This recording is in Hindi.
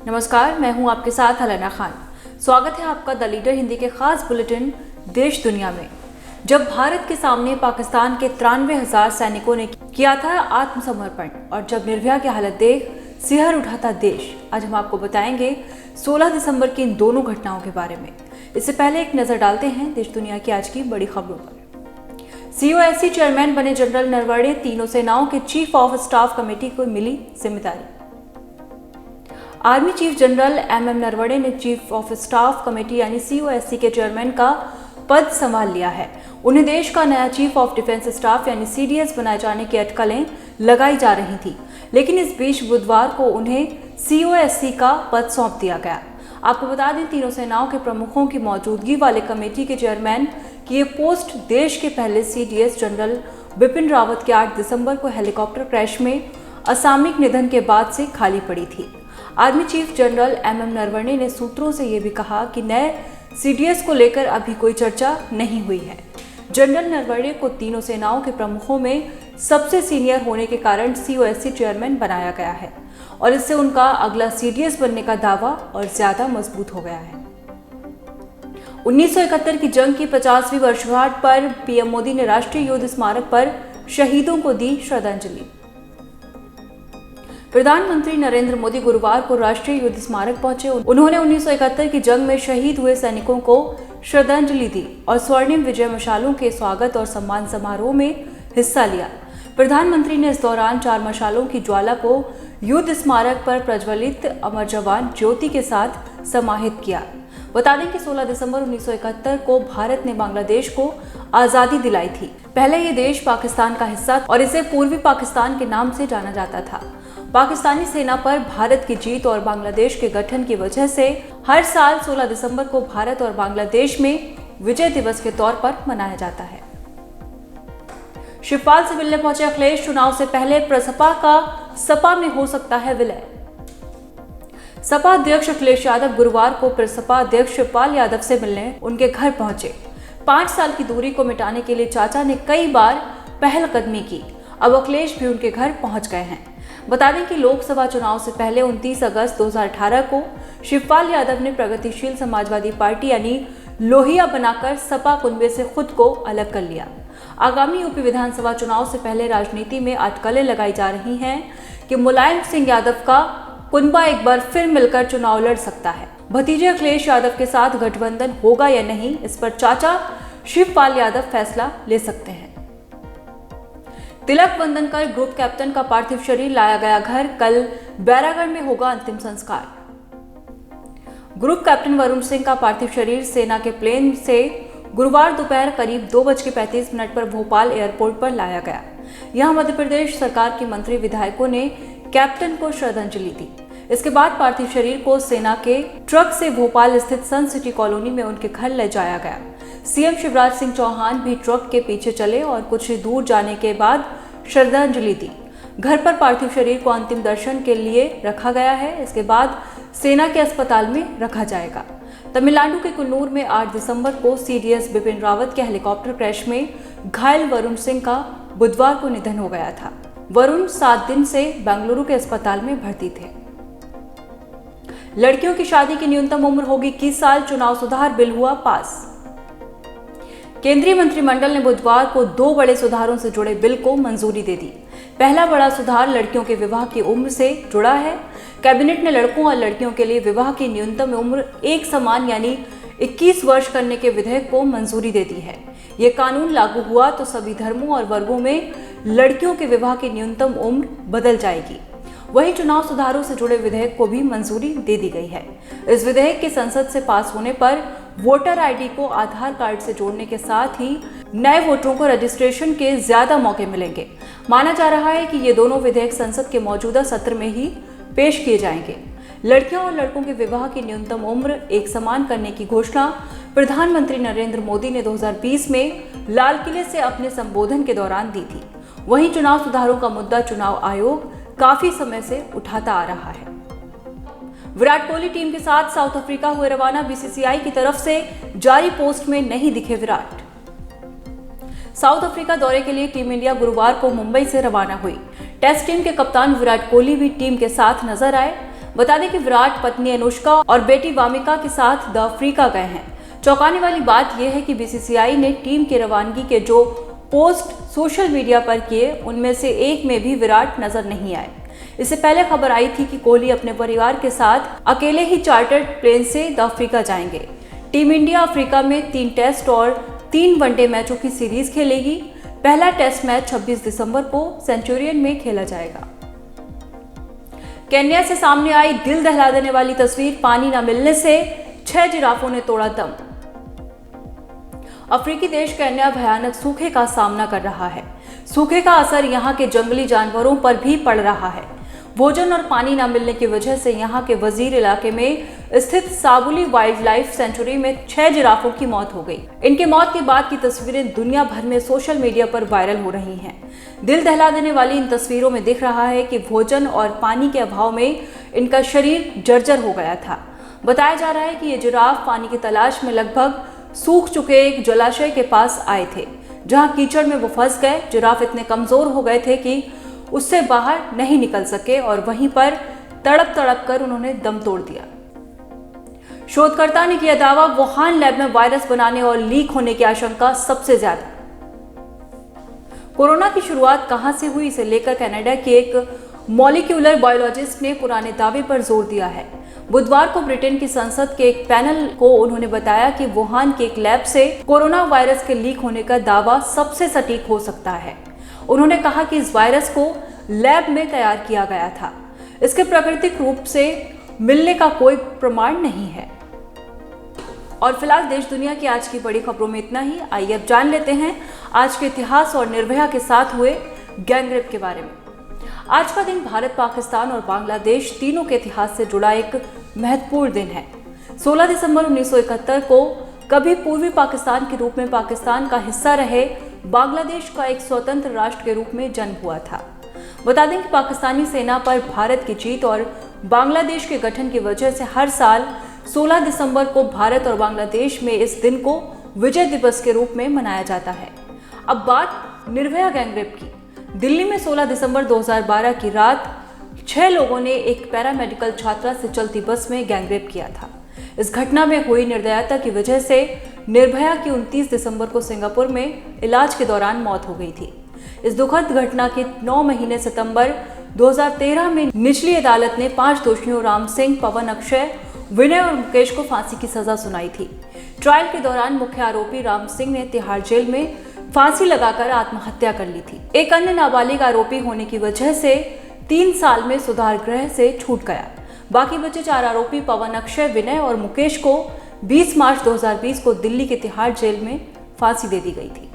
नमस्कार, मैं हूं आपके साथ हलना खान। स्वागत है आपका द लीडर हिंदी के खास बुलेटिन देश दुनिया में। जब भारत के सामने पाकिस्तान के 93,000 सैनिकों ने किया था आत्मसमर्पण और जब निर्भया की हालत देख सिहर उठा था देश, आज हम आपको बताएंगे 16 दिसंबर की इन दोनों घटनाओं के बारे में। इससे पहले एक नजर डालते हैं देश दुनिया की आज की बड़ी खबरों पर। COSC चेयरमैन बने जनरल नरवणे, तीनों सेनाओं के चीफ ऑफ स्टाफ कमेटी को मिली जिम्मेदारी। Army chief general MM Naravane ने चीफ ऑफ स्टाफ कमेटी यानी COSC के चेयरमैन का पद संभाल लिया है। उन्हें देश का नया चीफ ऑफ डिफेंस स्टाफ यानी CDS बनाए जाने की अटकलें लगाई जा रही थी, लेकिन इस बीच बुधवार को उन्हें COSC का पद सौंप दिया गया। आपको बता दें, तीनों सेनाओं के प्रमुखों की मौजूदगी वाले कमेटी के चेयरमैन की ये पोस्ट देश के पहले CDS जनरल बिपिन रावत के 8 दिसंबर को हेलीकॉप्टर क्रैश में असामयिक निधन के बाद से खाली पड़ी थी। Army chief general MM Naravane ने सूत्रों से यह भी कहा कि नए CDS को लेकर अभी कोई चर्चा नहीं हुई है। जनरल नरवणे को तीनों सेनाओं के प्रमुखों में सबसे सीनियर होने के कारण COSC चेयरमैन बनाया गया है और इससे उनका अगला CDS बनने का दावा और ज्यादा मजबूत हो गया है। 1971 की जंग की 50वीं वर्षगांठ पर PM मोदी ने राष्ट्रीय युद्ध स्मारक पर शहीदों को दी श्रद्धांजलि। प्रधानमंत्री नरेंद्र मोदी गुरुवार को राष्ट्रीय युद्ध स्मारक पहुंचे। उन्होंने 1971 की जंग में शहीद हुए सैनिकों को श्रद्धांजलि दी और स्वर्णिम विजय मशालों के स्वागत और सम्मान समारोह में हिस्सा लिया। प्रधानमंत्री ने इस दौरान 4 मशालों की ज्वाला को युद्ध स्मारक पर प्रज्वलित अमर जवान ज्योति के साथ समाहित किया। बता दें कि 16 दिसंबर 1971 को भारत ने बांग्लादेश को आजादी दिलाई थी। पहले ये देश पाकिस्तान का हिस्सा और इसे पूर्वी पाकिस्तान के नाम से जाना जाता था। पाकिस्तानी सेना पर भारत की जीत और बांग्लादेश के गठन की वजह से हर साल 16 दिसंबर को भारत और बांग्लादेश में विजय दिवस के तौर पर मनाया जाता है। शिवपाल से मिलने पहुंचे अखिलेश, चुनाव से पहले प्रसपा का सपा में हो सकता है विलय। सपा अध्यक्ष अखिलेश यादव गुरुवार को प्रसपा अध्यक्ष शिवपाल यादव से मिलने उनके घर पहुंचे। 5 साल की दूरी को मिटाने के लिए चाचा ने कई बार पहलकदमी की। अब अखिलेश भी उनके घर पहुंच गए हैं। बता दें कि लोकसभा चुनाव से पहले 29 अगस्त 2018 को शिवपाल यादव ने प्रगतिशील समाजवादी पार्टी यानी लोहिया बनाकर सपा कुनबे से खुद को अलग कर लिया। आगामी यूपी विधानसभा चुनाव से पहले राजनीति में अटकलें लगाई जा रही हैं कि मुलायम सिंह यादव का कुनबा एक बार फिर मिलकर चुनाव लड़ सकता है। भतीजे अखिलेश यादव के साथ गठबंधन होगा या नहीं, इस पर चाचा शिवपाल यादव फैसला ले सकते हैं। तिलक बंधन कर ग्रुप कैप्टन का पार्थिव शरीर लाया गया घर, कल बैरागढ़ में होगा अंतिम संस्कार। ग्रुप कैप्टन वरुण सिंह का पार्थिव शरीर सेना के प्लेन से गुरुवार दोपहर करीब 2:35 पर भोपाल एयरपोर्ट पर लाया गया। यहां मध्य प्रदेश सरकार के मंत्री विधायकों ने कैप्टन को श्रद्धांजलि दी। इसके बाद पार्थिव शरीर को सेना के ट्रक से भोपाल स्थित सन सिटी कॉलोनी में उनके घर ले जाया गया। CM शिवराज सिंह चौहान भी ट्रक के पीछे चले और कुछ दूर जाने के बाद श्रद्धांजलि दी। घर पर पार्थिव शरीर को अंतिम दर्शन के लिए रखा गया है। इसके बाद सेना के अस्पताल में रखा जाएगा। तमिलनाडु के कुन्नूर में 8 दिसंबर को CDS बिपिन रावत के हेलीकॉप्टर क्रैश में घायल वरुण सिंह का बुधवार को निधन हो गया था। वरुण 7 दिन से बेंगलुरु के अस्पताल में भर्ती थे। लड़कियों की शादी की न्यूनतम उम्र होगी 21 साल, चुनाव सुधार बिल हुआ पास। केंद्रीय मंत्रिमंडल ने बुधवार को 2 बड़े सुधारों से जुड़े बिल को मंजूरी दे दी। पहला बड़ा सुधार लड़कियों के विवाह की उम्र से जुड़ा है। कैबिनेट ने लड़कों और लड़कियों के लिए विवाह की न्यूनतम उम्र एक समान यानी 21 वर्ष करने के विधेयक को मंजूरी दे दी है। ये कानून लागू हुआ तो सभी धर्मों और वर्गों में लड़कियों के विवाह की न्यूनतम उम्र बदल जाएगी। वहीं चुनाव सुधारों से जुड़े विधेयक को भी मंजूरी दे दी गई है। इस विधेयक के संसद से पास होने पर वोटर ID को आधार कार्ड से जोड़ने के साथ ही नए वोटरों को रजिस्ट्रेशन के ज्यादा मौके मिलेंगे। माना जा रहा है कि ये दोनों विधेयक संसद के मौजूदा सत्र में ही पेश किए जाएंगे। लड़कियों और लड़कों के विवाह की न्यूनतम उम्र एक समान करने की घोषणा प्रधानमंत्री नरेंद्र मोदी ने 2020 में लाल किले से अपने संबोधन के दौरान दी थी। वहीं चुनाव सुधारों का मुद्दा चुनाव आयोग काफी समय से उठाता आ रहा है। विराट कोहली टीम के साथ साउथ अफ्रीका हुए रवाना। BCCI की तरफ से जारी पोस्ट में नहीं दिखे विराट। साउथ अफ्रीका दौरे के लिए टीम इंडिया गुरुवार को मुंबई से रवाना हुई। टेस्ट टीम के कप्तान विराट कोहली भी टीम के साथ नजर आए। बता दें कि विराट पत्नी अनुष्का और बेटी वामिका के साथ द अफ्रीका गए हैं। चौंकाने वाली बात यह है कि बीसीसीआई ने टीम की रवानगी के जो पोस्ट सोशल मीडिया पर किए, उनमें से एक में भी विराट नजर नहीं आए। इससे पहले खबर आई थी कि कोहली अपने परिवार के साथ अकेले ही चार्टर्ड प्लेन से द अफ्रीका जाएंगे। टीम इंडिया अफ्रीका में 3 टेस्ट और 3 वनडे मैचों की सीरीज खेलेगी। पहला टेस्ट मैच 26 दिसंबर को सेंचुरियन में खेला जाएगा। केन्या से सामने आई दिल दहला देने वाली तस्वीर, पानी न मिलने से 6 जिराफों ने तोड़ा दम। अफ्रीकी देश केन्या भयानक सूखे का सामना कर रहा है। सूखे का असर यहाँ के जंगली जानवरों पर भी पड़ रहा है। भोजन और पानी न मिलने की वजह से यहाँ के वजीर इलाके में स्थित साबुली वाइल्ड लाइफ सेंचुरी में 6 जिराफों की मौत हो गई। इनके मौत के बाद की तस्वीरें दुनिया भर में सोशल मीडिया पर वायरल हो रही हैं। दिल दहला देने वाली इन तस्वीरों में दिख रहा है कि भोजन और पानी के अभाव में इनका शरीर जर्जर हो गया था। बताया जा रहा है कि ये जिराफ पानी की तलाश में लगभग सूख चुके एक जलाशय के पास आए थे, जहां कीचड़ में वो फंस गए। जिराफ इतने कमजोर हो गए थे कि उससे बाहर नहीं निकल सके और वहीं पर तड़प तड़प कर उन्होंने दम तोड़ दिया। शोधकर्ता ने किया दावा, वुहान लैब में वायरस बनाने और लीक होने की आशंका सबसे ज्यादा। कोरोना की शुरुआत कहां से हुई, इसे लेकर कनाडा के एक मॉलिक्यूलर बायोलॉजिस्ट ने पुराने दावे पर जोर दिया है। बुधवार को ब्रिटेन की संसद के एक पैनल को उन्होंने बताया कि वुहान के एक लैब से कोरोना वायरस के लीक होने का दावा सबसे सटीक हो सकता है। उन्होंने कहा कि इस वायरस को लैब में तैयार किया गया था। इसके प्राकृतिक रूप से मिलने का कोई प्रमाण नहीं है। और फिलहाल देश दुनिया की आज की बड़ी खबरों में इतना ही। आइए अब जान लेते हैं आज के इतिहास और निर्भया के साथ हुए गैंगरेप के बारे में। आज का दिन भारत, पाकिस्तान और बांग्लादेश तीनों के इतिहास से जुड़ा एक महत्वपूर्ण दिन है। 16 दिसंबर 1971 को कभी पूर्वी पाकिस्तान के रूप में पाकिस्तान का हिस्सा रहे बांग्लादेश का एक स्वतंत्र राष्ट्र के रूप में जन्म हुआ था। बता दें कि पाकिस्तानी सेना पर भारत की जीत और बांग्लादेश के गठन की वजह से हर साल 16 दिसंबर को भारत और बांग्लादेश में इस दिन को विजय दिवस के रूप में मनाया जाता है। अब बात निर्भया गैंगरेप की। दिल्ली में 16 दिसंबर 2012 की रात 6 लोगों ने एक पैरामेडिकल छात्रा से चलती बस में गैंगरेप किया था। इस घटना में हुई निर्दयता की वजह से निर्भया की 29 दिसंबर को सिंगापुर में इलाज के दौरान मौत हो गई थी। इस दुखद घटना के 9 महीने सितंबर 2013 में निचली अदालत ने 5 दोषियों राम सिंह, पवन, अक्षय, विनय और मुकेश को फांसी की सजा सुनाई थी। ट्रायल के दौरान मुख्य आरोपी राम सिंह ने तिहाड़ जेल में फांसी लगाकर आत्महत्या कर ली थी। एक अन्य नाबालिग आरोपी होने की वजह से 3 साल में सुधार गृह से छूट गया। बाकी बचे 4 आरोपी पवन, अक्षय, विनय और मुकेश को 20 मार्च 2020 को दिल्ली के तिहाड़ जेल में फांसी दे दी गई थी।